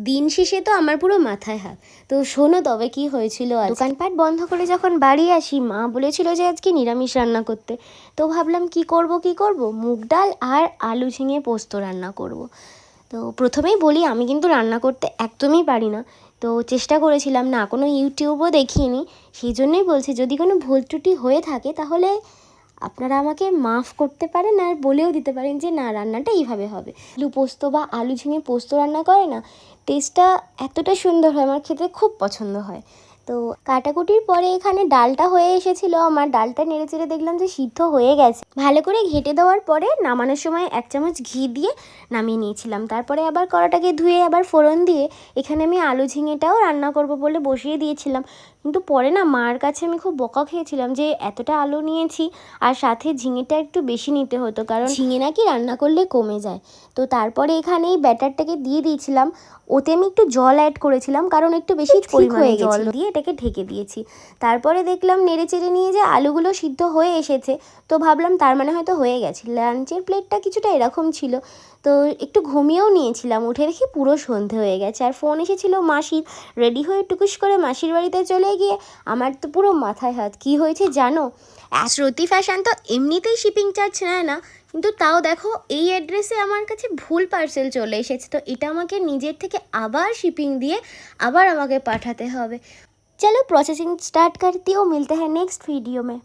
দিন শেষে তো আমার পুরো মাথায় হাত। তো শোনো তবে কি হয়েছিল, দোকানপাট বন্ধ করে যখন বাড়ি আসি মা বলেছিল যে আজকে নিরামিষ রান্না করতে। তো ভাবলাম কি করব, মুগ ডাল আর আলু ঝিঙে পোস্ত রান্না করব। তো প্রথমেই বলি আমি কিন্তু রান্না করতে একদমই পারি না। তো চেষ্টা করেছিলাম, না কোনো ইউটিউবও দেখিনি, সেই জন্যই বলছি যদি কোনো ভুল ত্রুটি হয়ে থাকে তাহলে আপনারা আমাকে মাফ করতে পারেন আর বলেও দিতে পারেন যে না রান্নাটা এইভাবে হবে। আলু পোস্ত বা আলু ঝিঙে পোস্ত রান্না করে না, টেস্টটা এতটা সুন্দর হয়, আমার খেতে খুব পছন্দ হয়। তো কাটাকুটির পরে এখানে ডালটা হয়ে এসেছিলো আমার, ডালটা নেড়ে চেড়ে দেখলাম যে সিদ্ধ হয়ে গেছে। ভালো করে ঘেঁটে দেওয়ার পরে নামানোর সময় 1 চামচ ঘি দিয়ে নামিয়ে নিয়েছিলাম। তারপরে আবার কড়াটাকে ধুয়ে আবার ফোড়ন দিয়ে এখানে আমি আলু ঝিঙেটাও রান্না করব বলে বসিয়ে দিয়েছিলাম। কিন্তু পরে না মার কাছে আমি খুব বকা খেয়েছিলাম যে এতটা আলু নিয়েছি আর সাথে ঝিঙেটা একটু বেশি নিতে হতো, কারণ ঝিঙে নাকি রান্না করলে কমে যায়। তো তারপরে এখানে এই ব্যাটারটাকে দিয়ে দিয়েছিলাম, ওতে আমি একটু জল অ্যাড করেছিলাম কারণ একটু বেশি পরিমাণে জল দিয়ে এটাকে ঢেকে দিয়েছি। তারপরে দেখলাম নেড়ে চেড়ে নিয়ে যে আলুগুলো সিদ্ধ হয়ে এসেছে, তো ভাবলাম তার মানে হয়তো হয়ে গেছে। লাঞ্চের প্লেটটা কিছুটা এরকম ছিল, তো একটু ঘুমিয়েও নিয়েছিলাম। উঠে দেখি পুরো সন্ধে হয়ে গেছে আর ফোন এসেছিলো মাসির। রেডি হয়ে টুকুস করে মাসির বাড়িতে চলে গিয়ে আমার তো পুরো মাথায় হাত। কি হয়েছে জানো, শ্রুতি ফ্যাশন তো এমনিতেই শিপিং চার্জ নেয় না, কিন্তু তাও দেখো এই অ্যাড্রেসে আমার কাছে ভুল পার্সেল চলে এসেছে। তো এটা আমাকে নিজের থেকে আবার শিপিং দিয়ে আবার আমাকে পাঠাতে হবে। চলো प्रोसेसिंग स्टार्ट करती हूँ, मिलते हैं नेक्स्ट वीडियो में।